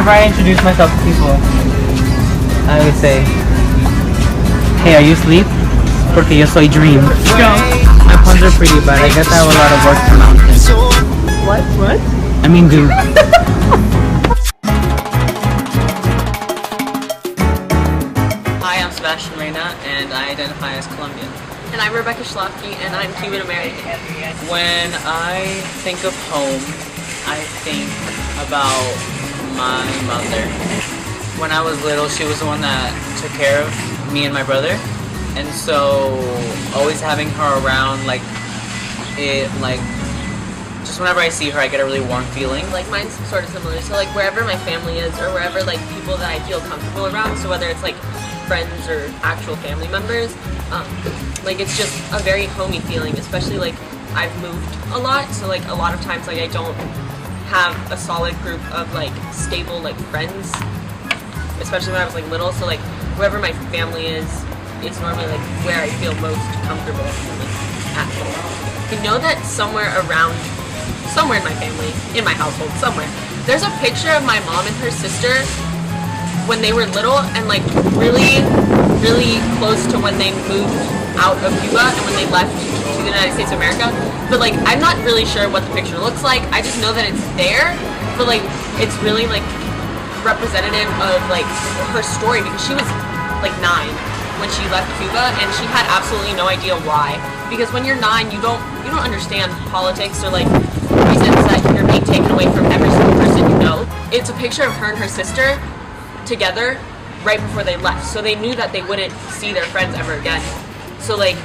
whenever I introduce myself to people, I would say, "Hey, are you asleep? Porque yo soy dream." My puns are pretty bad. I guess I have a lot of work to mountain. What? I mean, dude. Hi, I'm Sebastian and I identify as Colombian. And I'm Rebecca Schlafke, and I'm Cuban American. When I think of home, I think about my mother. When I was little, she was the one that took care of me and my brother. And so, always having her around, just whenever I see her, I get a really warm feeling. Like, mine's sort of similar. So, like, wherever my family is, or wherever, like, people that I feel comfortable around, so whether it's, like, friends or actual family members, like, it's just a very homey feeling, especially, like, I've moved a lot, so, like, a lot of times, like, I don't have a solid group of, like, stable, like, friends, especially when I was, like, little, so, like, wherever my family is normally, like, where I feel most comfortable, like, at home. I know that somewhere in my family, in my household, somewhere, there's a picture of my mom and her sister when they were little and, like, really, really close to when they moved out of Cuba and when they left to the United States of America. But, like, I'm not really sure what the picture looks like. I just know that it's there, but, like, it's really, like, representative of, like, her story, because she was, like, 9 when she left Cuba, and she had absolutely no idea why. Because when you're 9, you don't understand politics or, like, reasons that you're being taken away from every single person you know. It's a picture of her and her sister together right before they left, so they knew that they wouldn't see their friends ever again. So, like,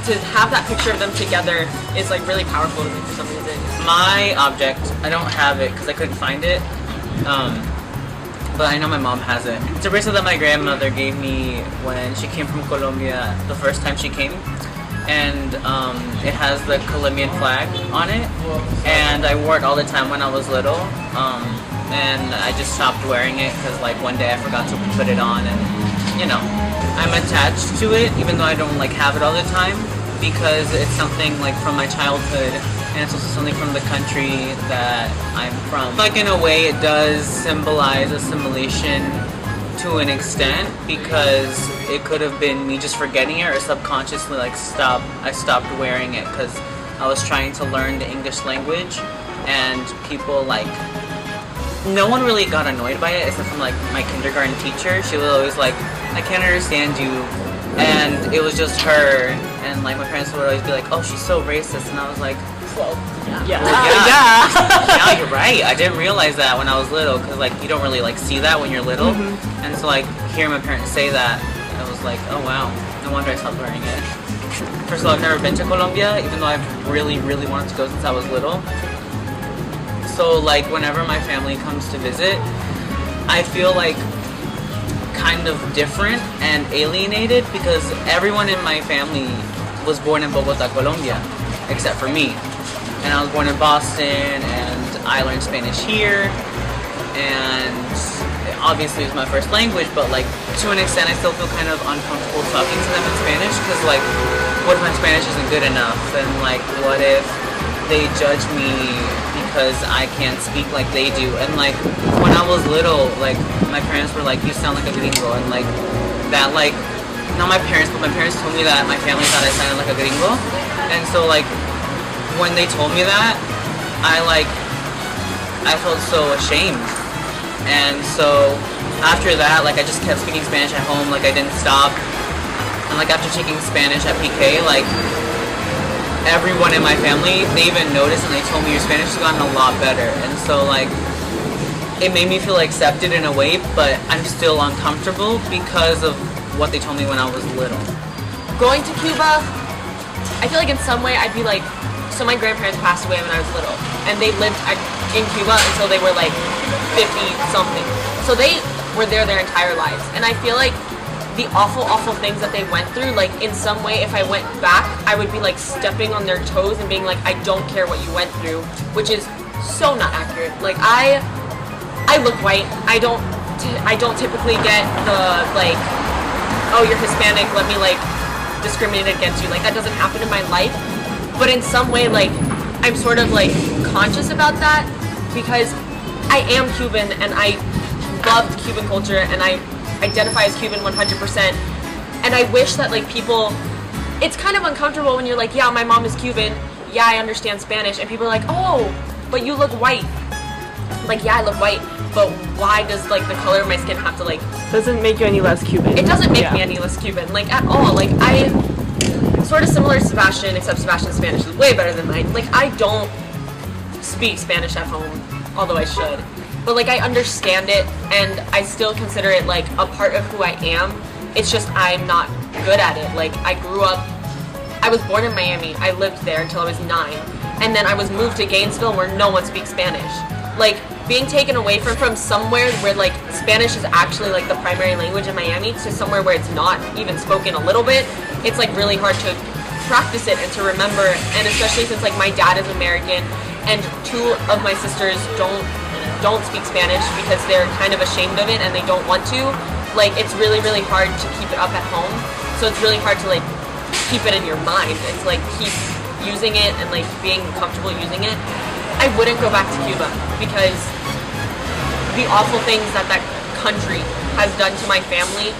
to have that picture of them together is, like, really powerful to me for some reason. My object, I don't have it because I couldn't find it, but I know my mom has it. It's a bracelet that my grandmother gave me when she came from Colombia the first time she came, and it has the Colombian flag on it, and I wore it all the time when I was little, and I just stopped wearing it because, like, one day I forgot to put it on, and, you know, I'm attached to it even though I don't, like, have it all the time, because it's something, like, from my childhood, and it's also something from the country that I'm from. Like, in a way, it does symbolize assimilation to an extent, because it could have been me just forgetting it, or subconsciously, like, I stopped wearing it because I was trying to learn the English language, and people, like, no one really got annoyed by it except from, like, my kindergarten teacher. She was always like, "I can't understand you," and it was just her, and, like, my parents would always be like, "Oh, she's so racist," and I was like, Well, yeah. yeah, you're right. I didn't realize that when I was little, because, like, you don't really, like, see that when you're little, and so, like, hearing my parents say that, I was like, oh wow, no wonder I stopped wearing it. First of all, I've never been to Colombia, even though I've really, really wanted to go since I was little. So, like, whenever my family comes to visit, I feel, like, kind of different and alienated, because everyone in my family was born in Bogota, Colombia, except for me. And I was born in Boston, and I learned Spanish here, and obviously it's my first language, but, like, to an extent I still feel kind of uncomfortable talking to them in Spanish, because, like, what if my Spanish isn't good enough? And, like, what if they judge me because I can't speak like they do? And, like, when I was little, like, my parents were like, "You sound like a gringo," and, like, that, like, not my parents, but my parents told me that my family thought I sounded like a gringo, and so, like, when they told me that, I felt so ashamed. And so after that, like, I just kept speaking Spanish at home, like, I didn't stop. And, like, after taking Spanish at PK, like, everyone in my family, they even noticed and they told me your Spanish has gotten a lot better. And so, like, it made me feel accepted in a way, but I'm still uncomfortable because of what they told me when I was little. Going to Cuba, I feel like in some way I'd be like, so my grandparents passed away when I was little, and they lived in Cuba until they were like 50 something. So they were there their entire lives, and I feel like the awful, awful things that they went through, like, in some way, if I went back, I would be, like, stepping on their toes and being like, "I don't care what you went through," which is so not accurate. Like, I look white. I don't typically get the, like, "Oh, you're Hispanic, let me, like, discriminate against you." Like, that doesn't happen in my life. But in some way, like, I'm sort of, like, conscious about that, because I am Cuban and I loved Cuban culture and I identify as Cuban 100%. And I wish that like people, it's kind of uncomfortable when you're like, yeah, my mom is Cuban, yeah, I understand Spanish, and people are like, oh, but you look white. Like, yeah, I look white, but why does like the color of my skin have to like... Doesn't make you any less Cuban. It doesn't make me any less Cuban, like at all. Like I, sort of similar to Sebastian, except Sebastian's Spanish is way better than mine. Like I don't speak Spanish at home, although I should. But like I understand it and I still consider it like a part of who I am. It's just I'm not good at it. Like I was born in Miami. I lived there until I was 9. And then I was moved to Gainesville where no one speaks Spanish. Like being taken away from somewhere where like Spanish is actually like the primary language in Miami to somewhere where it's not even spoken a little bit, it's like really hard to practice it and to remember. And especially since like my dad is American and 2 of my sisters don't speak Spanish because they're kind of ashamed of it and they don't want to. Like it's really, really hard to keep it up at home. So it's really hard to like keep it in your mind and to like keep using it and like being comfortable using it. I wouldn't go back to Cuba because the awful things that country has done to my family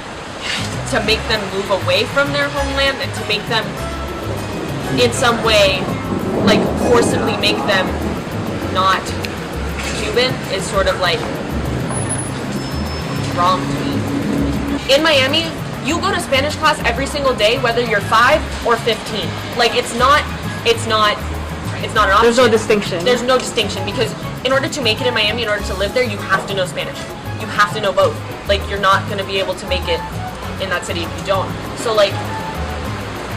to make them move away from their homeland and to make them in some way like forcibly make them not Cuban is sort of like wrong to me. In Miami, you go to Spanish class every single day, whether you're 5 or 15. Like it's not an option. There's no distinction. There's no distinction because in order to make it in Miami, in order to live there, you have to know Spanish. You have to know both. Like you're not going to be able to make it in that city if you don't. So like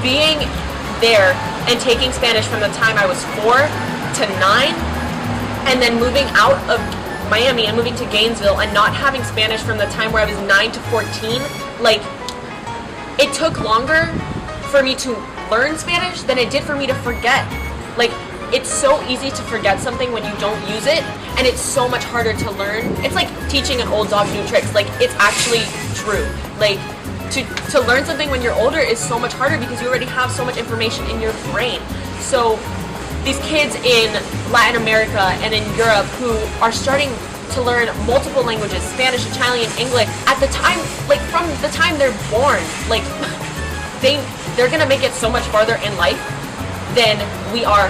being there and taking Spanish from the time I was 4 to 9 and then moving out of Miami and moving to Gainesville and not having Spanish from the time where I was 9 to 14, like it took longer for me to learn Spanish than it did for me to forget. Like it's so easy to forget something when you don't use it, and it's so much harder to learn. It's like teaching an old dog new tricks. Like it's actually true. Like to learn something when you're older is so much harder because you already have so much information in your brain. So these kids in Latin America and in Europe who are starting to learn multiple languages, Spanish, Italian, English, at the time, like from the time they're born, like they're gonna make it so much farther in life than we are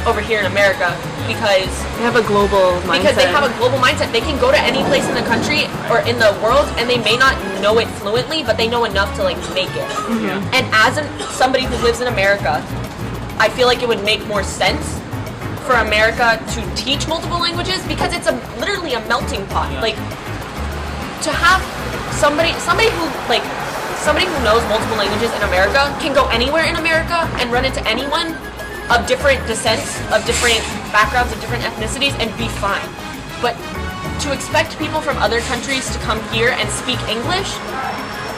over here in America because they have a global mindset. Because they have a global mindset. They can go to any place in the country or in the world and they may not know it fluently, but they know enough to like make it. Mm-hmm. And as somebody who lives in America, I feel like it would make more sense for America to teach multiple languages because it's literally a melting pot. Like to have somebody who knows multiple languages in America can go anywhere in America and run into anyone of different descents, of different backgrounds, of different ethnicities and be fine. But to expect people from other countries to come here and speak English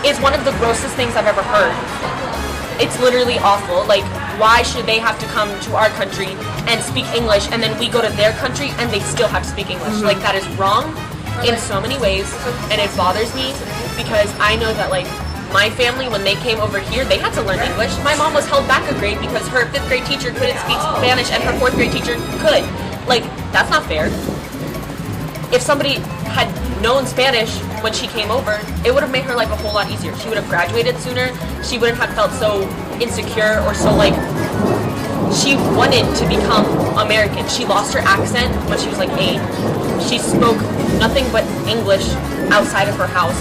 is one of the grossest things I've ever heard. It's literally awful. Like, why should they have to come to our country and speak English and then we go to their country and they still have to speak English? Mm-hmm. Like, that is wrong in so many ways and it bothers me because I know that like my family, when they came over here, they had to learn English. My mom was held back a grade because her 5th grade teacher couldn't speak Spanish and her 4th grade teacher could. Like, that's not fair. If somebody had known Spanish when she came over, it would have made her life a whole lot easier. She would have graduated sooner. She wouldn't have felt so insecure or so like she wanted to become American. She lost her accent when she was like 8. She spoke nothing but English outside of her house.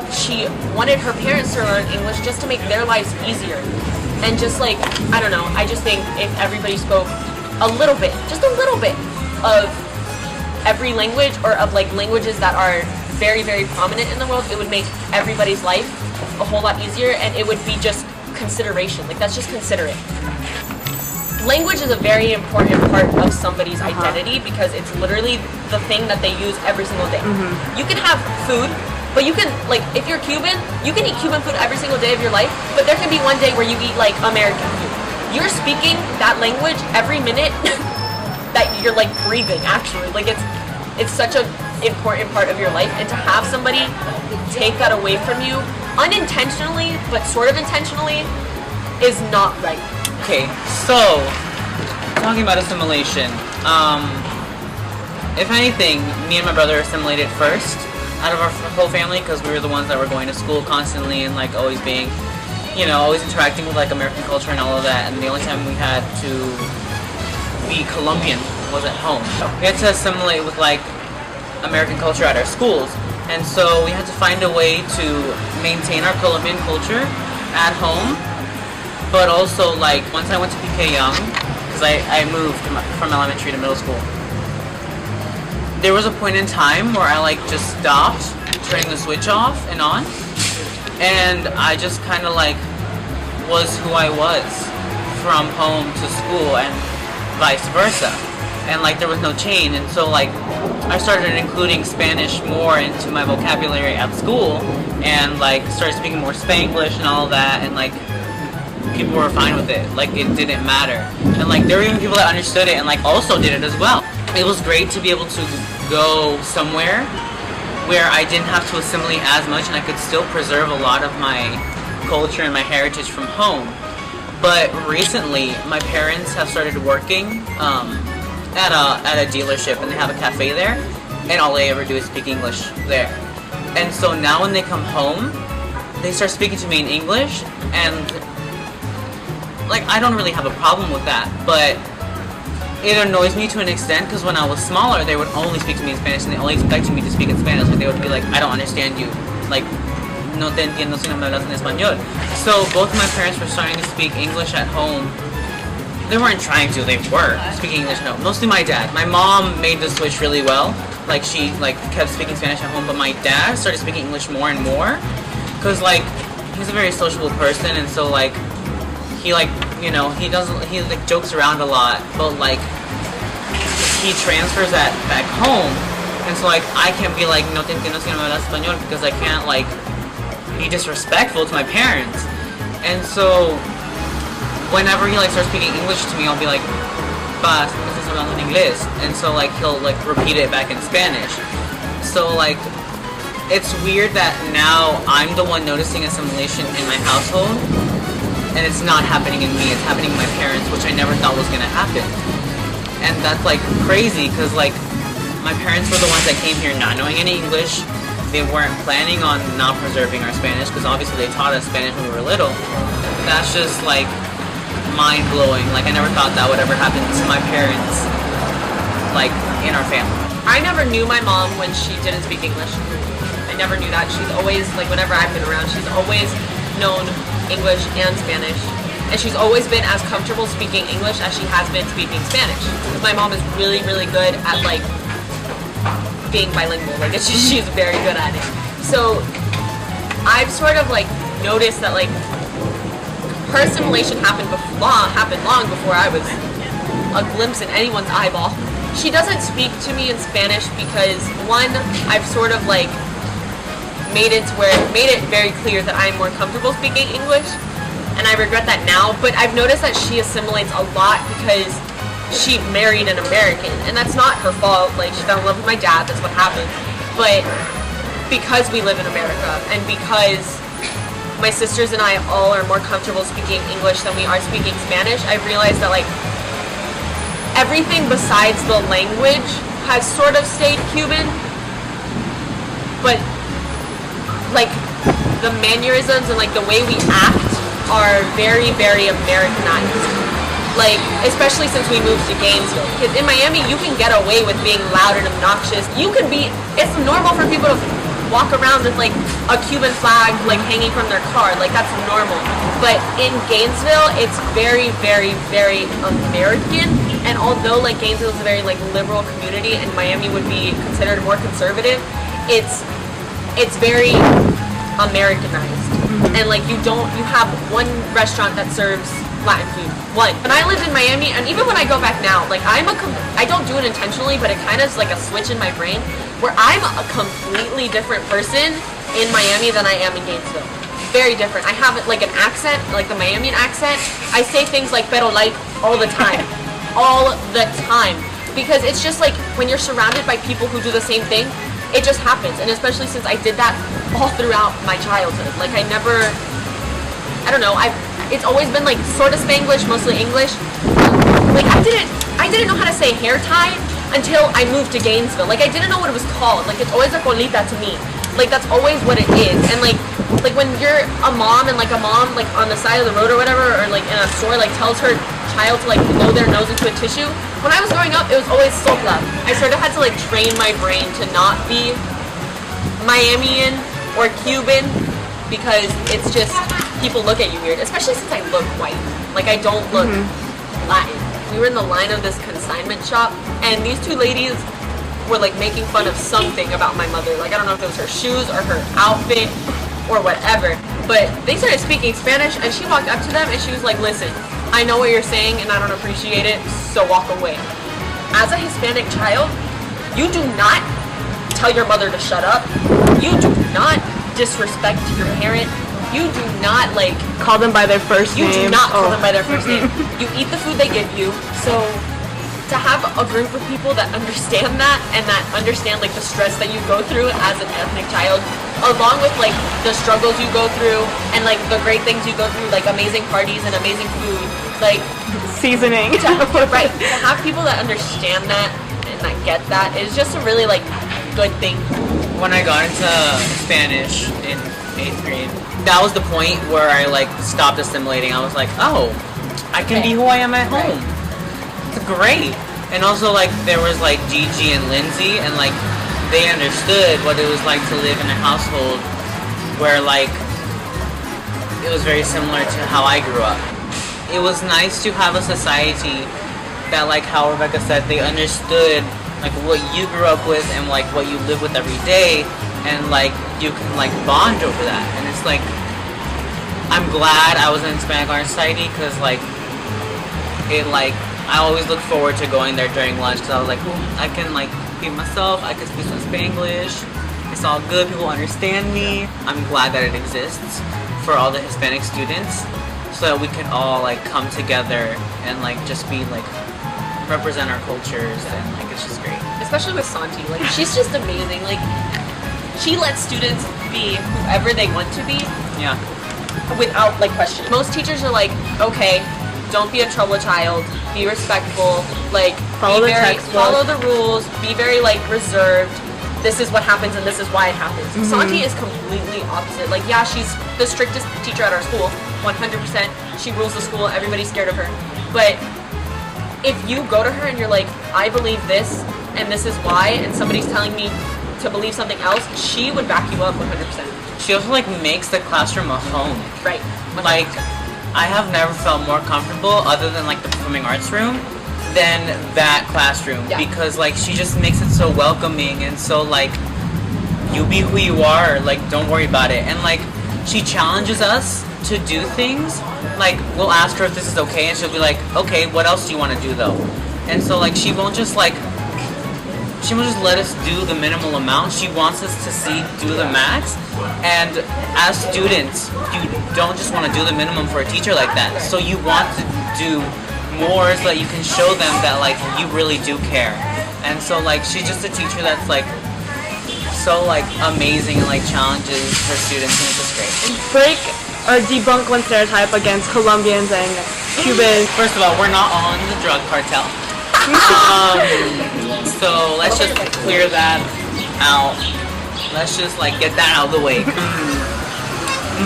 She wanted her parents to learn English just to make their lives easier. And just like, I don't know, I just think if everybody spoke a little bit, just a little bit of every language or of like languages that are very, very prominent in the world, it would make everybody's life a whole lot easier and it would be just consideration. Like that's just considerate. Language is a very important part of somebody's identity because it's literally the thing that they use every single day. Mm-hmm. You can have food, but you can, like, if you're Cuban, you can eat Cuban food every single day of your life, but there can be one day where you eat, like, American food. You're speaking that language every minute that you're, like, breathing, actually. Like, it's such an important part of your life, and to have somebody take that away from you unintentionally, but sort of intentionally, is not right. Okay, so, talking about assimilation, if anything, me and my brother assimilated first out of our whole family because we were the ones that were going to school constantly and like always being, always interacting with like American culture and all of that. And the only time we had to be Colombian was at home. We had to assimilate with like American culture at our schools, and so we had to find a way to maintain our Colombian culture at home, but also like once I went to PK Young, because I moved from elementary to middle school, there was a point in time where I like just stopped turning the switch off and on, and I just kind of like was who I was from home to school and vice versa, and like there was no change. And so like I started including Spanish more into my vocabulary at school, and like started speaking more Spanglish and all of that, and like people were fine with it, like it didn't matter. And like there were even people that understood it and like also did it as well. It was great to be able to go somewhere where I didn't have to assimilate as much and I could still preserve a lot of my culture and my heritage from home. But recently my parents have started working at a dealership, and they have a cafe there, and all they ever do is speak English there. And so now when they come home, they start speaking to me in English, and like I don't really have a problem with that, but it annoys me to an extent because when I was smaller, they would only speak to me in Spanish, and they only expected me to speak in Spanish. Like they would be like, I don't understand you, like no te entiendo si no me hablas en español. So both my parents were starting to speak English at home. They weren't trying to, they were speaking English at home. Mostly my dad. My mom made the switch really well. Like she like kept speaking Spanish at home, but my dad started speaking English more and more. Cause like he's a very sociable person, and so like he like he like jokes around a lot, but like he transfers that back home. And so like I can't be like no te entiendo si no me hablas español because I can't like be disrespectful to my parents. And so whenever he like starts speaking English to me, I'll be like, "Pa, ¿me estás hablando en inglés?" And so like he'll like repeat it back in Spanish. So like it's weird that now I'm the one noticing assimilation in my household, and it's not happening in me. It's happening in my parents, which I never thought was gonna happen. And that's like crazy because like my parents were the ones that came here not knowing any English. They weren't planning on not preserving our Spanish because obviously they taught us Spanish when we were little. That's just like mind-blowing. Like I never thought that would ever happen to my parents, like in our family. I never knew my mom when she didn't speak English. I never knew that. She's always, like whenever I've been around, she's always known English and Spanish. And she's always been as comfortable speaking English as she has been speaking Spanish. My mom is really, really good at like being bilingual. Like she's very good at it. So I've sort of like noticed that like her assimilation happened long before I was a glimpse in anyone's eyeball. She doesn't speak to me in Spanish because one, I've sort of like made it very clear that I'm more comfortable speaking English, and I regret that now. But I've noticed that she assimilates a lot because she married an American, and that's not her fault. Like she fell in love with my dad, that's what happened. But because we live in America, and because my sisters and I all are more comfortable speaking English than we are speaking Spanish, I realized that like everything besides the language has sort of stayed Cuban, but like the mannerisms and like the way we act are very, very Americanized. Like, especially since we moved to Gainesville. Because in Miami, you can get away with being loud and obnoxious. It's normal for people to walk around with like a Cuban flag like hanging from their car. Like that's normal. But in Gainesville, it's very, very, very American. And although like Gainesville is a very like liberal community and Miami would be considered more conservative, it's very Americanized. And like you have one restaurant that serves Latin food. One. When I lived in Miami, and even when I go back now, like I don't do it intentionally, but it kind of is like a switch in my brain where I'm a completely different person in Miami than I am in Gainesville. Very different. I have like an accent, like the Miamian accent. I say things like pero like all the time. All the time. Because it's just like when you're surrounded by people who do the same thing, it just happens. And especially since I did that all throughout my childhood. Like it's always been like sort of Spanglish, mostly English. Like I didn't know how to say hair tie until I moved to Gainesville. Like, I didn't know what it was called. Like, it's always a colita to me. Like, that's always what it is. And like when you're a mom and like a mom like on the side of the road or whatever, or like in a store, like tells her child to like blow their nose into a tissue. When I was growing up, it was always sopla. I sort of had to like train my brain to not be Miamian or Cuban, because it's just, people look at you weird, especially since I look white. Like, I don't look Latin. We were in the line of this consignment shop, and these two ladies were like making fun of something about my mother. Like, I don't know if it was her shoes or her outfit or whatever, but they started speaking Spanish, and she walked up to them and she was like, listen, I know what you're saying and I don't appreciate it, so walk away. As a Hispanic child, you do not tell your mother to shut up. You do not disrespect your parent. You do not like Call them by their first name. You do not call them by their first name. You eat the food they give you. So to have a group of people that understand that and that understand like the stress that you go through as an ethnic child, along with like the struggles you go through and like the great things you go through, like amazing parties and amazing food, like Seasoning. right, to have people that understand that and that get that is just a really like good thing. When I got into Spanish in 8th grade, that was the point where I like stopped assimilating. I was like, oh, I can be who I am at home. It's great. And also like there was like Gigi and Lindsay, and like they understood what it was like to live in a household where like it was very similar to how I grew up. It was nice to have a society that, like how Rebecca said, they understood like what you grew up with and like what you live with every day, and like you can like bond over that. And it's like, I'm glad I was in Hispanic Art Society, because like it like I always look forward to going there during lunch, because I was like, ooh, I can like be myself, I can speak some Spanglish, it's all good, people understand me. I'm glad that it exists for all the Hispanic students, so that we can all like come together and like just be like represent our cultures, and like it's just great. Especially with Santi, like she's just amazing. Like she lets students be whoever they want to be. Yeah. Without like question. Most teachers are like, okay, don't be a trouble child, be respectful, like Follow the textbook. follow the rules, be very like reserved. This is what happens and this is why it happens. Santi is completely opposite. Like, yeah, she's the strictest teacher at our school, 100%. She rules the school, everybody's scared of her. But if you go to her and you're like, I believe this and this is why, and somebody's telling me to believe something else, she would back you up 100%. She also like makes the classroom a home. Right. 100%. Like, I have never felt more comfortable, other than like the performing arts room, than that classroom. Yeah. Because like she just makes it so welcoming, and so like you be who you are, like don't worry about it. And like she challenges us to do things. Like we'll ask her if this is okay, and she'll be like, okay, what else do you want to do though? And so like she won't just let us do the minimal amount. She wants us to do the max. And as students, you don't just want to do the minimum for a teacher like that. So you want to do more, so that you can show them that like you really do care. And so like she's just a teacher that's like so like amazing, and like challenges her students, and it's just great. Break or debunk one stereotype against Colombians and Cubans. First of all, we're not all in the drug cartel. So let's just clear that out. Let's just like get that out of the way.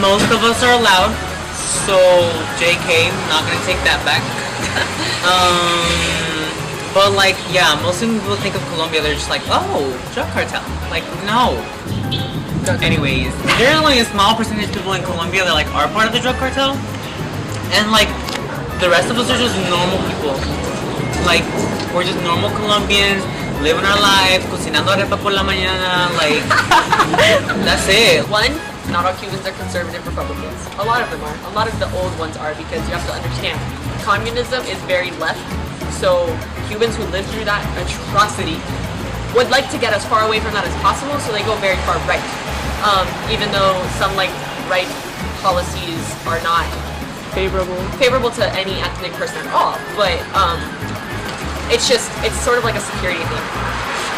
Most of us are allowed, so JK, not gonna take that back. But like, yeah, most people think of Colombia, they're just like, oh, drug cartel. Like, no. Anyways, there's only a small percentage of people in Colombia that like are part of the drug cartel, and like the rest of us are just normal people. Like, we're just normal Colombians, living our life, cocinando arepa por la mañana, like, that's it. One, not all Cubans are conservative Republicans. A lot of them are. A lot of the old ones are, because you have to understand, communism is very left, so Cubans who lived through that atrocity would like to get as far away from that as possible, so they go very far right. Even though some like right policies are not favorable to any ethnic person at all, but it's sort of like a security thing.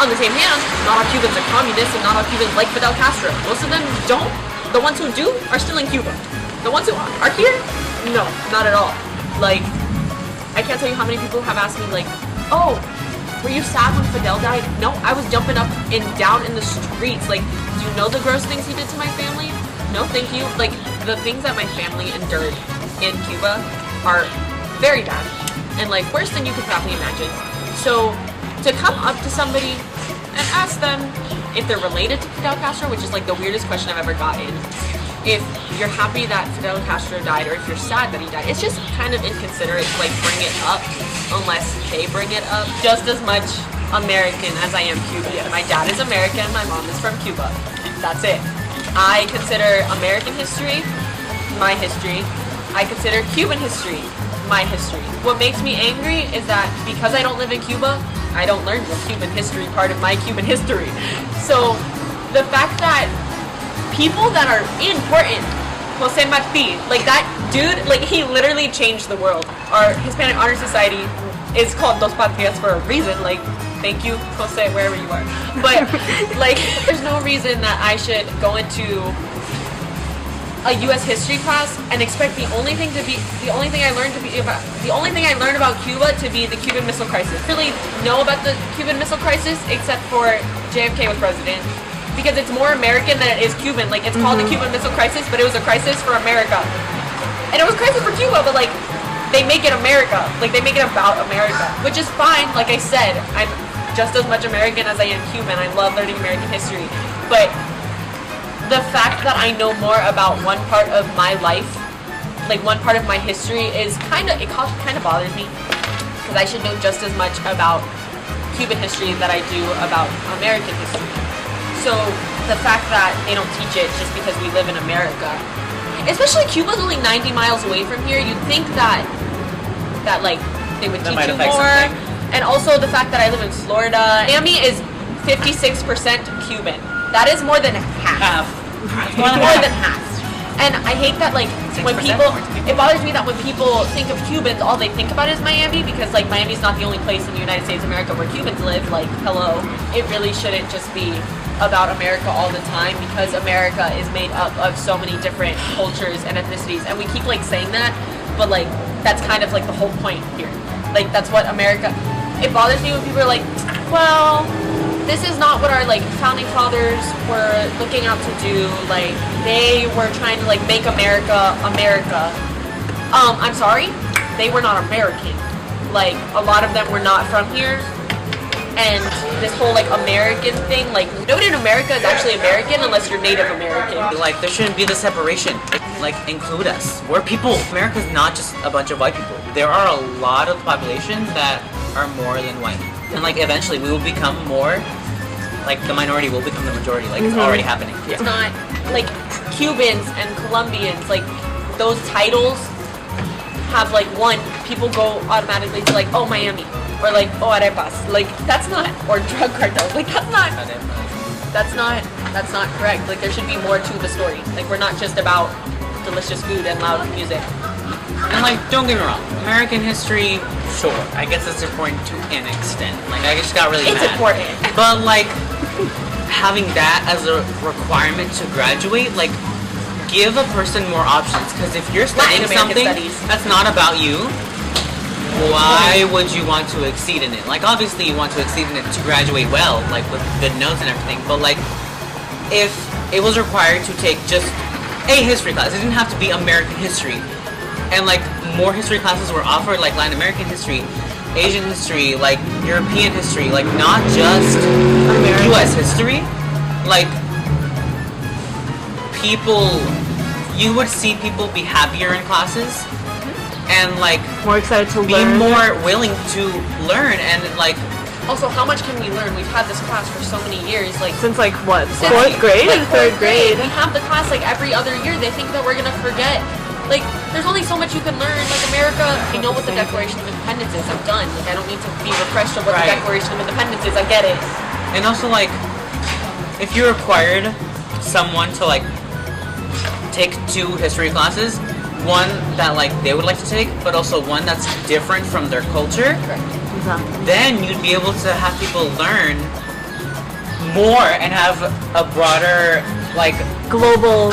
On the same hand, not all Cubans are communists, and not all Cubans like Fidel Castro. Most of them don't. The ones who do are still in Cuba. The ones who are here, no, not at all. Like, I can't tell you how many people have asked me like, oh, were you sad when Fidel died? No, I was jumping up and down in the streets. Like, do you know the gross things he did to my family? No, thank you. Like, the things that my family endured in Cuba are very bad and like worse than you could probably imagine. So to come up to somebody and ask them if they're related to Fidel Castro, which is like the weirdest question I've ever gotten, if you're happy that Fidel Castro died or if you're sad that he died, it's just kind of inconsiderate to like bring it up unless they bring it up. Just as much American as I am Cuban. My dad is American, my mom is from Cuba. That's it. I consider American history my history. I consider Cuban history my history. What makes me angry is that because I don't live in Cuba, I don't learn the Cuban history part of my Cuban history. So the fact that people that are important, Jose Marti, like that dude, like he literally changed the world. Our Hispanic Honor Society is called Dos Patrias for a reason. Like, thank you, Jose, wherever you are. But like, there's no reason that I should go into a U.S. history class and expect the only thing I learned about Cuba to be the Cuban Missile Crisis. Really know about the Cuban Missile Crisis except for JFK was president, because it's more American than it is Cuban. Like, it's called the Cuban Missile Crisis, but it was a crisis for America, and it was a crisis for Cuba. But like, they make it America, like they make it about America, which is fine. Like I said, I'm just as much American as I am Cuban. I love learning American history, but the fact that I know more about one part of my life, like one part of my history, is kind of bothers me, because I should know just as much about Cuban history that I do about American history. So the fact that they don't teach it just because we live in America, especially Cuba's only 90 miles away from here, you'd think that like they would teach you more. Something. And also the fact that I live in Florida. Miami is 56% Cuban. That is more than half. More than half. And I hate that, like, when people, it bothers me that when people think of Cubans, all they think about is Miami, because, like, Miami's not the only place in the United States of America where Cubans live. Like, hello. It really shouldn't just be about America all the time, because America is made up of so many different cultures and ethnicities. And we keep, like, saying that, but, like, that's kind of, like, the whole point here. Like, that's what America, it bothers me when people are like, well, this is not what our, like, founding fathers were looking out to do. Like, they were trying to, like, make America America. I'm sorry, they were not American. Like, a lot of them were not from here. And this whole, like, American thing, like, nobody in America is actually American unless you're Native American. Like, there shouldn't be the separation. Like, include us. We're people. America's not just a bunch of white people. There are a lot of populations that are more than white. And, like, eventually we will become more, like, the minority will become the majority. Like, it's already happening. It's not, like, Cubans and Colombians, like, those titles have, like, one, people go automatically to, like, oh, Miami, or, like, oh, arepas. Like, that's not, or drug cartels. Like, that's not correct. Like, there should be more to the story. Like, we're not just about delicious food and loud music. And, like, don't get me wrong, American history, sure, I guess it's important to an extent. Like, I just got really mad. It's important. But, like, having that as a requirement to graduate, like, give a person more options. Because if you're studying something that's not about you, why would you want to exceed in it? Like, obviously you want to exceed in it to graduate well, like, with good notes and everything. But, like, if it was required to take just a history class, it didn't have to be American history. And, like, more history classes were offered, like Latin American history, Asian history, like European history, like not just U.S. history. Like, people, you would see people be happier in classes and, like, more excited to be learn, more willing to learn. And, like, also, how much can we learn? We've had this class for so many years, like since, like, what, fourth grade or third grade? We have the class like every other year. They think that we're gonna forget. Like, there's only so much you can learn. Like, America, I know what the Declaration of Independence is. I'm done. Like, I don't need to be refreshed of what the Declaration of Independence is. I get it. And also, like, if you required someone to, like, take 2 history classes, one that, like, they would like to take, but also one that's different from their culture, then you'd be able to have people learn more and have a broader, like, global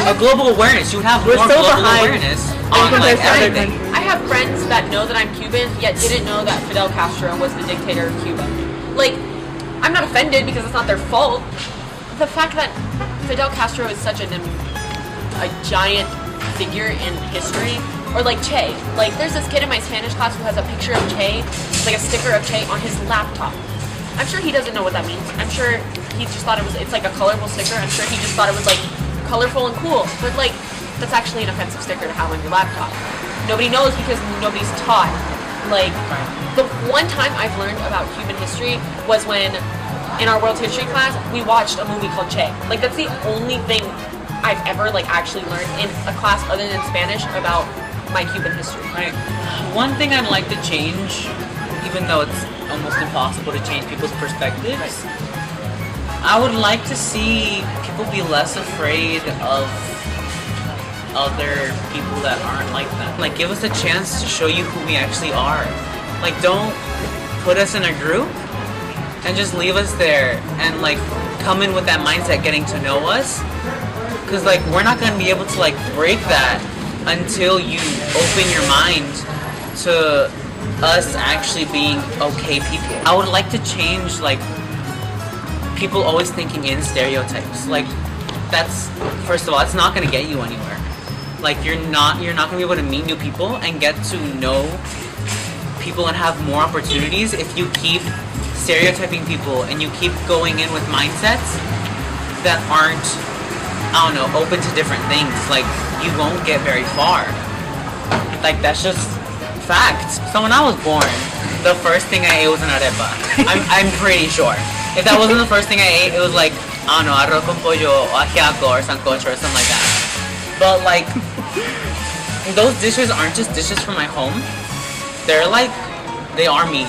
awareness. You would have more global awareness on, like, everything. I have friends that know that I'm Cuban, yet didn't know that Fidel Castro was the dictator of Cuba. like, I'm not offended because it's not their fault. The fact that Fidel Castro is such a giant figure in history, or like Che. Like, there's this kid in my Spanish class who has a picture of Che, like a sticker of Che on his laptop. I'm sure he doesn't know what that means. I'm sure he just thought it's like a colorful sticker. I'm sure he just thought it was like colorful and cool. But like, that's actually an offensive sticker to have on your laptop. Nobody knows because nobody's taught. Like, the one time I've learned about Cuban history was when, in our world history class, we watched a movie called Che. Like, that's the only thing I've ever like actually learned in a class other than Spanish about my Cuban history. Right. One thing I'd like to change, even though it's almost impossible to change people's perspectives, I would like to see people be less afraid of other people that aren't like them. Like, give us a chance to show you who we actually are. Like, don't put us in a group and just leave us there and like come in with that mindset getting to know us. Because like, we're not going to be able to like break that until you open your mind to us actually being okay people. I would like to change like people always thinking in stereotypes. Like, that's, first of all, it's not going to get you anywhere. Like, you're not going to be able to meet new people and get to know people and have more opportunities if you keep stereotyping people and you keep going in with mindsets that aren't, I don't know, open to different things. Like, you won't get very far. Like, that's just fact. So when I was born, the first thing I ate was an arepa. I'm pretty sure. If that wasn't the first thing I ate, it was like, I don't know, arroz con pollo, o ajiaco, or sancocho, or something like that. But like, those dishes aren't just dishes from my home. They're like, they are me.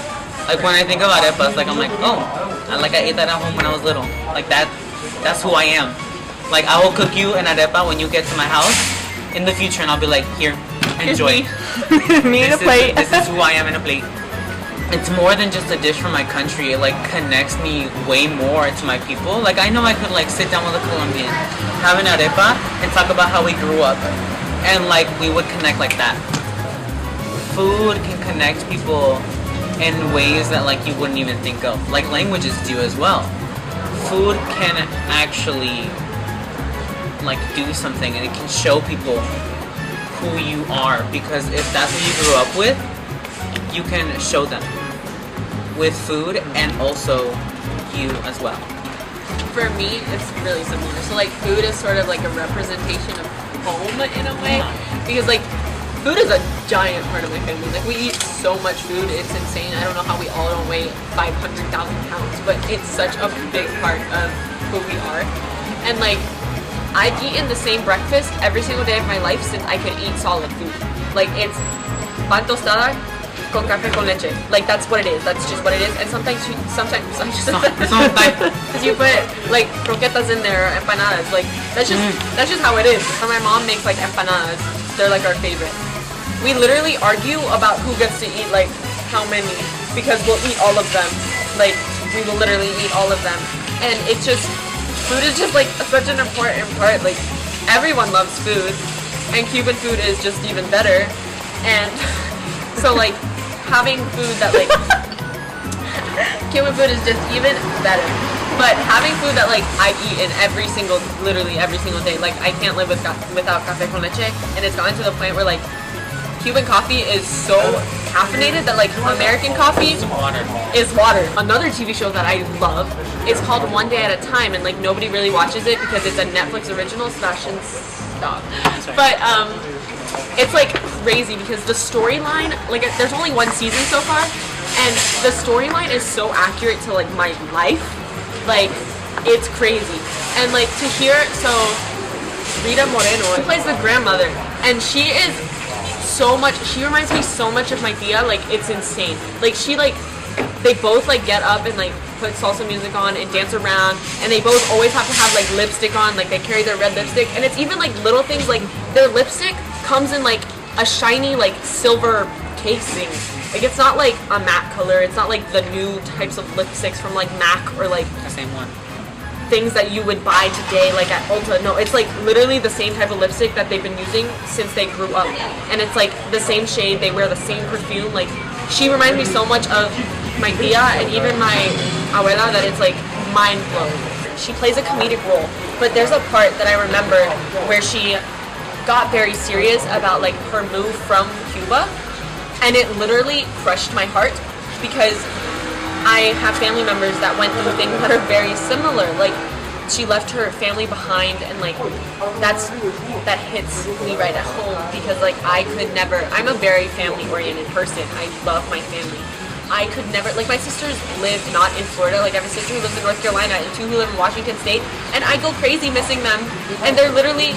Like, when I think of arepas, like, I'm like, oh, I ate that at home when I was little. Like, that's who I am. Like, I will cook you an arepa when you get to my house in the future, and I'll be like, here, enjoy. Me in a plate. This is who I am in a plate. It's more than just a dish from my country. It like connects me way more to my people. Like, I know I could like sit down with a Colombian, have an arepa, and talk about how we grew up, and like we would connect like that. Food can connect people in ways that like you wouldn't even think of. Like, languages do as well. Food can actually like do something, and it can show people who you are, because if that's what you grew up with, you can show them with food and also you as well. For me, it's really similar. So like, food is sort of like a representation of home in a way, because like, food is a giant part of my family. Like, we eat so much food, it's insane. I don't know how we all don't weigh 500,000 pounds, but it's such a big part of who we are. And like, I've eaten the same breakfast every single day of my life since I could eat solid food. Like, it's pan tostada con café con leche. Like, that's what it is. That's just what it is. And sometimes you put like croquetas in there, or empanadas. Like, that's just how it is. Or my mom makes like empanadas. They're like our favorite. We literally argue about who gets to eat like how many, because we'll eat all of them. Like, we will literally eat all of them. And it's just, food is just like such an important part. Like, everyone loves food, and Cuban food is just even better. And so like, having food that like Cuban food is just even better. But having food that like I eat in literally every single day. Like, I can't live without café con leche, and it's gotten to the point where like Cuban coffee is so caffeinated that like American coffee is water. Another TV show that I love is called One Day at a Time, and like nobody really watches it because it's a Netflix original. Sebastian, stop. But it's like crazy because the storyline, like, there's only one season so far, and the storyline is so accurate to like my life. Like, it's crazy. And like, to hear, so Rita Moreno plays the grandmother, and she is so much, she reminds me so much of my tia. Like, it's insane. Like, they both like get up and like put salsa music on and dance around, and they both always have to have like lipstick on. Like, they carry their red lipstick, and it's even like little things, like their lipstick comes in like a shiny like silver casing. Like, it's not like a matte color. It's not like the new types of lipsticks from like MAC or like The same one. things that you would buy today like at Ulta. No, it's like literally the same type of lipstick that they've been using since they grew up, and it's like the same shade. They wear the same perfume. Like, she reminds me so much of my tia and even my abuela that it's like mind blowing. She plays a comedic role, but there's a part that I remember where she got very serious about like her move from Cuba, and it literally crushed my heart because I have family members that went through things that are very similar. Like she left her family behind, and like that hits me right at home because like I could never. I'm a very family oriented person. I love my family. I could never, like my sisters live not in Florida, like I have a sister who lives in North Carolina and two who live in Washington State, and I go crazy missing them, and they're literally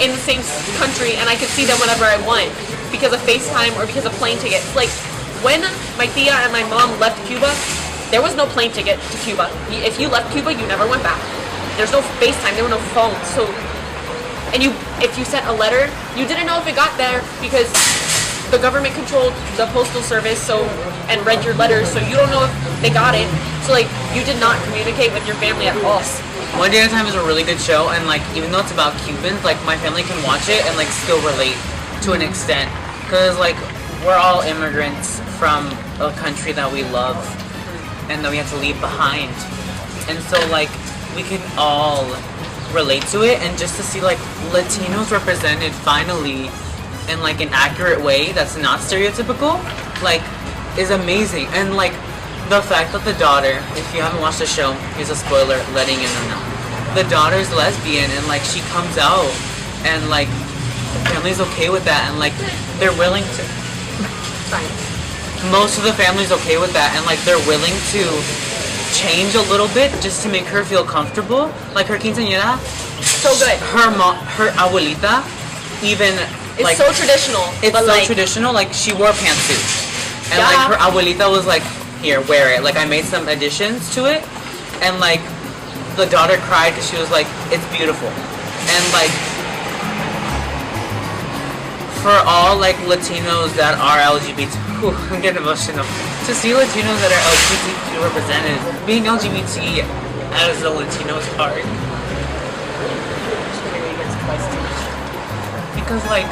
in the same country, and I can see them whenever I want because of FaceTime or because of plane tickets. Like when my tia and my mom left Cuba, there was no plane ticket to Cuba. If you left Cuba, you never went back. There's no FaceTime, there were no phones, so, and if you sent a letter, you didn't know if it got there because the government controlled the postal service and read your letters, so you don't know if they got it. So like you did not communicate with your family at all. One Day at a Time is a really good show, and like even though it's about Cubans, like my family can watch it and like still relate to an extent, because like we're all immigrants from a country that we love and that we have to leave behind, and so like we can all relate to it, and just to see like Latinos represented finally in like an accurate way that's not stereotypical, like, is amazing. And like the fact that the daughter, if you haven't watched the show, here's a spoiler letting you know now, the daughter's lesbian, and like she comes out and like the family's okay with that, and like they're willing to, most of the family's okay with that, and like they're willing to change a little bit just to make her feel comfortable. Like her quinceañera, So good. her mom, her abuelita, even It's like so traditional. it's but so like, traditional. Like she wore a pantsuit, and Yeah. like her abuelita was like, "Here, wear it." Like I made some additions to it, and like the daughter cried because she was like, "It's beautiful," and like for all like Latinos that are LGBT, I'm getting emotional. To see Latinos that are LGBTQ represented, being LGBT as a Latino is hard. Because like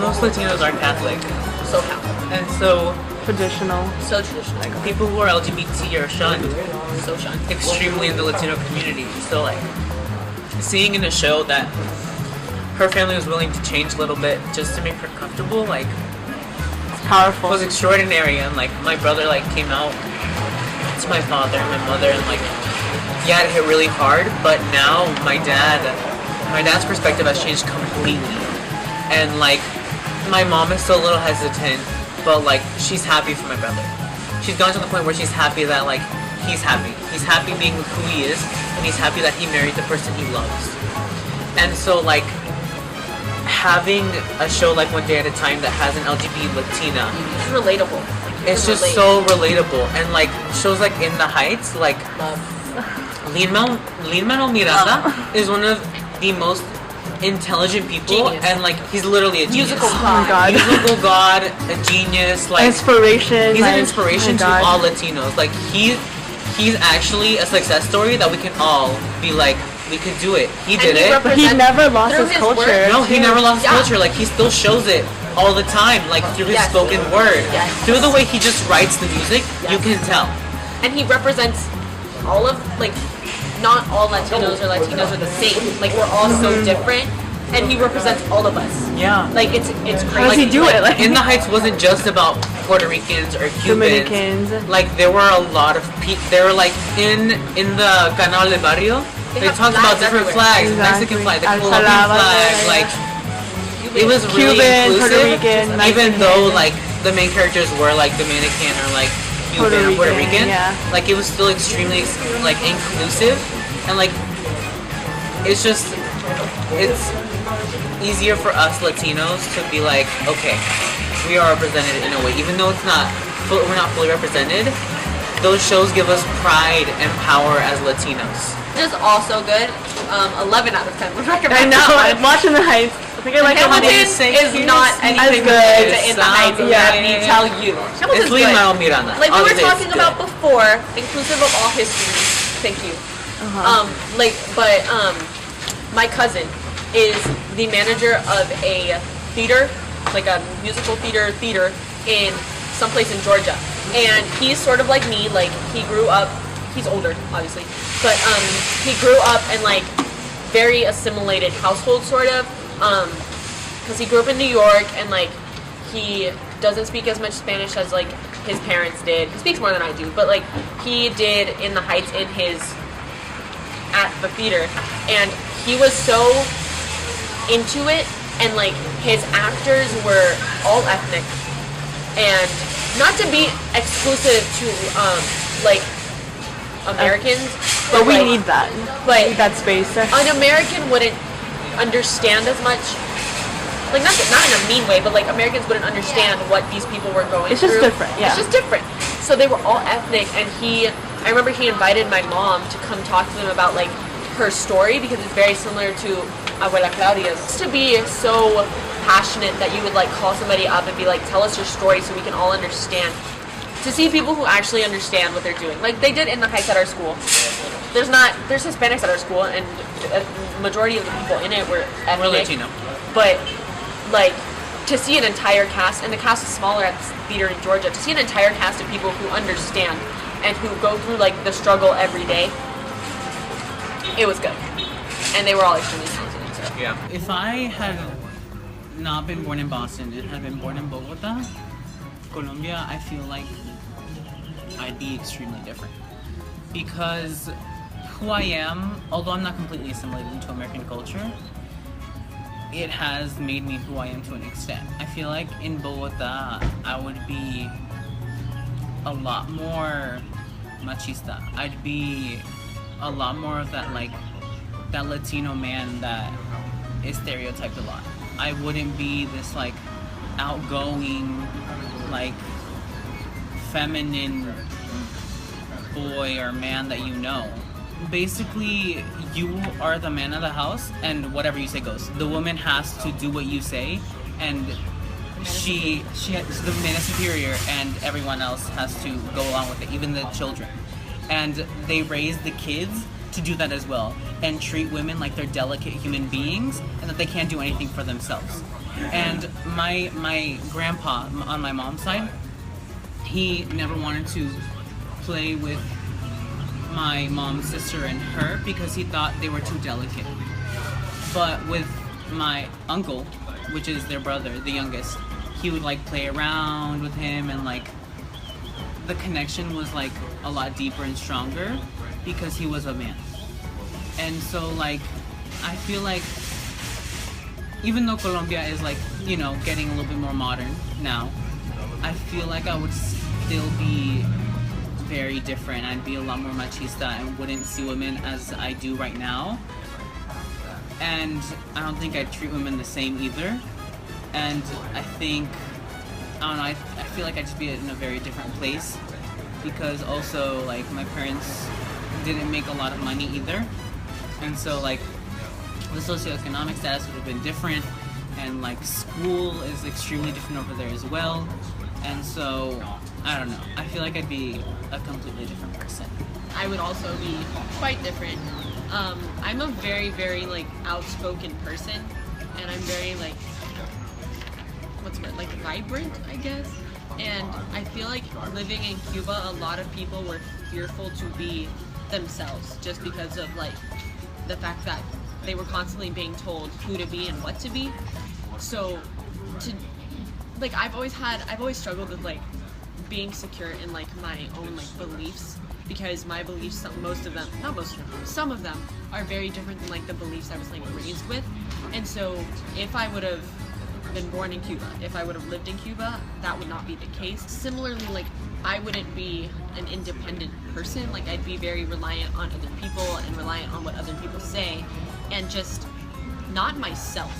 most Latinos are Catholic, so Catholic. and so Traditional. So traditional. like people who are LGBT are shunned So shunned. extremely in the Latino community. So like seeing in a show that her family was willing to change a little bit just to make her comfortable, like It's powerful. was extraordinary. And like my brother like came out to my father and my mother, and like yeah, it hit really hard, but now my dad's perspective has changed completely. And like my mom is still a little hesitant, but like she's happy for my brother. She's gone to the point where she's happy that like he's happy being who he is, and he's happy that he married the person he loves. And so like having a show like One Day at a Time that has an LGBT Latina, It's relatable. it's just so relatable. And like shows like In the Heights, like love. Lin-Manuel Miranda is one of the most intelligent people, Genius. and like he's literally a genius. Musical Oh my god. Musical god, a genius, like Inspiration. he's like, an inspiration oh to my God. all Latinos. Like he's actually a success story that we can all be like, we could do it. He did it. But he never lost Through his his culture. work. No, he never lost his Yeah. culture. Like he still shows it all the time, like through his Yes. spoken word, Yes. through the way he just writes the music. You can tell. And he represents all of, like, not all Latinos are the same. Like, we're all so different, and he represents all of us. Yeah. Like, it's great. How does he do it? Like, In the Heights wasn't just about Puerto Ricans or Cubans. Dominicans. Like there were a lot of people. They were like in the Canal de Barrio. They have talked about flags different everywhere. flags, Exactly. Mexican flag, the Al Colombian Salvador, flag. yeah. Like it was really Cuban, inclusive. Puerto Rican, even Mexican. though like the main characters were like Dominican or like Cuban or Puerto Rican. Yeah. Like it was still extremely like inclusive, and like it's just it's easier for us Latinos to be like, okay, we are represented in a way, even though we're not fully represented. Those shows give us pride and power as Latinos. It is also good. 11 out of 10 would recommend. I know. that I'm one. watching the Heights. I think I like the Hamilton Heights. say is here's not anything good. compared to In the Sounds Heights. yeah. Let me tell you. It's Hamilton's good. Lin-Manuel Miranda. Like we were Honestly, talking it's about good. before, inclusive of all histories. Thank you. My cousin is the manager of a theater, like a musical theater in someplace in Georgia. And he's sort of like me, like he grew up, he's older, obviously, but he grew up in like very assimilated household, sort of, because he grew up in New York, and like he doesn't speak as much Spanish as like his parents did. He speaks more than I do, but like he did in the Heights at the theater, and he was so into it, and like his actors were all ethnic, and not to be exclusive to like Americans, but we like, need that. But we need that space. An American wouldn't understand as much. Like not in a mean way, but like Americans wouldn't understand what these people were going through. It's just different, yeah. It's just different. So they were all ethnic, and I remember he invited my mom to come talk to them about like her story, because it's very similar to Abuela Claudia's. To be so passionate that you would like call somebody up and be like, tell us your story so we can all understand. To see people who actually understand what they're doing, like they did in the Heights at our school. There's Hispanics at our school, and a majority of the people in it were ethnic. We're Latino. But like to see an entire cast, and the cast is smaller at the theater in Georgia, to see an entire cast of people who understand and who go through like the struggle every day, it was good. And they were all extremely talented. So. Yeah. If I had not been born in Boston and had been born in Bogota, Colombia, I feel like I'd be extremely different. Because who I am, although I'm not completely assimilated into American culture, it has made me who I am to an extent. I feel like in Bogota, I would be a lot more machista. I'd be a lot more of that, like, that Latino man that is stereotyped a lot. I wouldn't be this, like, outgoing, like, feminine boy or man that you know. Basically, you are the man of the house, and whatever you say goes. The woman has to do what you say, and she has the man is superior, and everyone else has to go along with it, even the children. And they raise the kids to do that as well, and treat women like they're delicate human beings, and that they can't do anything for themselves. And my grandpa on my mom's side, he never wanted to play with my mom's sister and her because he thought they were too delicate. But with my uncle, which is their brother, the youngest, he would like play around with him, and like the connection was like a lot deeper and stronger because he was a man. And so like I feel like even though Colombia is like, you know, getting a little bit more modern now, I feel like I would still be very different. I'd be a lot more machista and wouldn't see women as I do right now. And I don't think I'd treat women the same either. And I think, I don't know, I feel like I'd just be in a very different place, because also like my parents didn't make a lot of money either. And so like the socioeconomic status would have been different, and like school is extremely different over there as well. And so I don't know, I feel like I'd be a completely different person. I would also be quite different. I'm a very, very like outspoken person, and I'm very like, what's the word, like vibrant, I guess. And I feel like living in Cuba, a lot of people were fearful to be themselves, just because of like the fact that they were constantly being told who to be and what to be. So like I've always struggled with like being secure in like my own like beliefs, because my beliefs, some of them are very different than like the beliefs I was like raised with. And so if I would have been born in Cuba, if I would have lived in Cuba, that would not be the case. Similarly, like I wouldn't be an independent person. Like I'd be very reliant on other people and reliant on what other people say, and just not myself.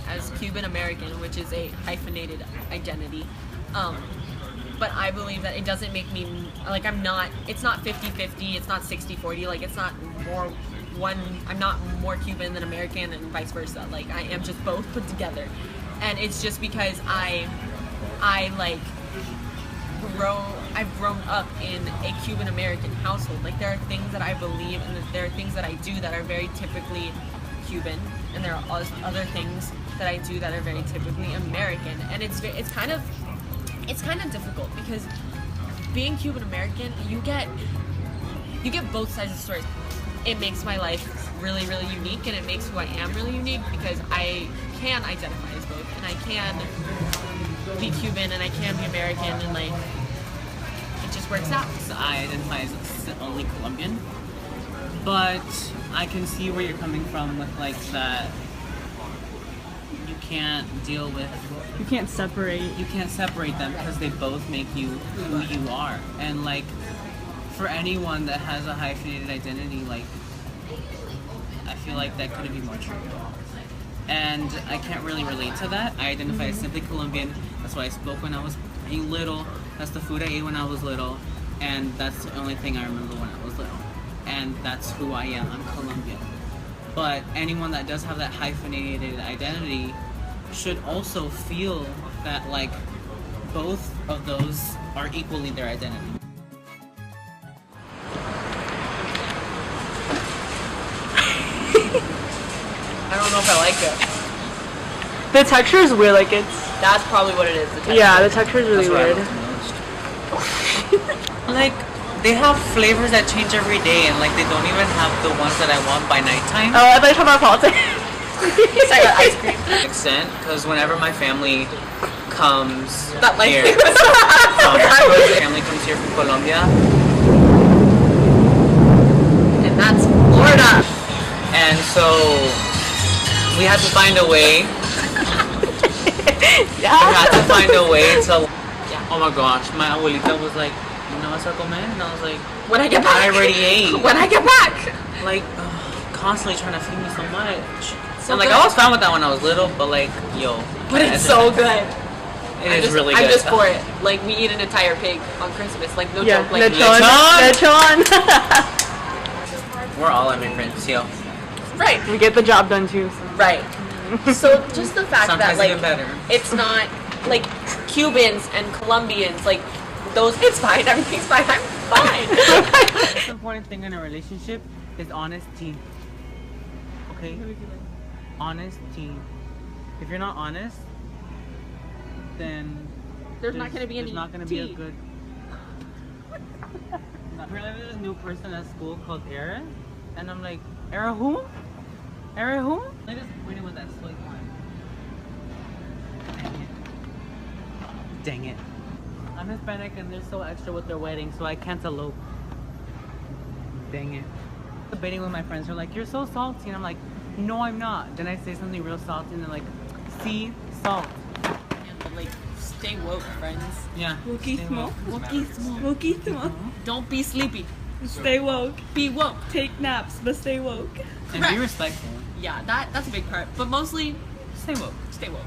As Cuban American, which is a hyphenated identity, but I believe that it doesn't make me, like it's not 50-50, it's not 60-40, like it's not I'm not more Cuban than American and vice versa. Like I am just both put together. And it's just because I've grown up in a Cuban American household. Like there are things that I believe and there are things that I do that are very typically Cuban, and there are other things that I do that are very typically American. And it's kind of it's kind of difficult because being Cuban American, you get both sides of the story. It makes my life really, really unique, and it makes who I am really unique because I can identify as both, and I can be Cuban and I can be American, and like it just works out. So I identify as only Colombian, but I can see where you're coming from with like that. You can't deal with. You can't separate. You can't separate them because they both make you who you are, and like for anyone that has a hyphenated identity, like I feel like that couldn't be more true. And I can't really relate to that. I identify as simply Colombian. That's what I spoke when I was little. That's the food I ate when I was little. And that's the only thing I remember when I was little. And that's who I am. I'm Colombian. But anyone that does have that hyphenated identity should also feel that like both of those are equally their identity. I don't know if I like it. The texture is weird. Like it's. That's probably what it is. The texture. Yeah, the texture is really That's what I weird. love the most. Like they have flavors that change every day, and like they don't even have the ones that I want by nighttime. Oh, I thought you were talking about politics. I got ice cream. Extent, because whenever my family comes That like here, my family comes here from Colombia, and that's Florida. and so we had to find a way. We had to find a way to. Yeah. Oh my gosh, my abuelita was like, "No vas a comer?" And I was like, When I get back. "I already ate." When I get back. Like, constantly trying to feed me so much. So and like, good. I was fine with that when I was little, but like, yo. But it's so good. It is really good. I'm just for it. Like we eat an entire pig on Christmas. Like no Yeah, joke. Like lechon. lechon. Lechon. We're all immigrants, yo. right. We get the job done too. So. Right. So just the fact Sometimes that like even better. it's not like Cubans and Colombians like those. It's fine. Everything's fine. I'm fine. The most important thing in a relationship is honesty. Okay? Honesty. If you're not honest, then There's not gonna be any There's not gonna be a tea. good. Apparently, there's a new person at school called Era, and I'm like, Era who? Era who? I just waiting with that sweet one. Dang it. Dang it. I'm Hispanic and they're so extra with their wedding, so I can't elope. Dang it. Debating with my friends, they're like, "You're so salty," and I'm like, "No, I'm not." Then I say something real salty, and they're like, "See, salt." But like stay woke, friends. Yeah. Wokismo. Wokismo. Wokismo. Don't be sleepy. Stay woke. Be woke. Take naps, but stay woke. And Correct. be respectful. Yeah, that's a big part. But mostly Stay woke. stay woke.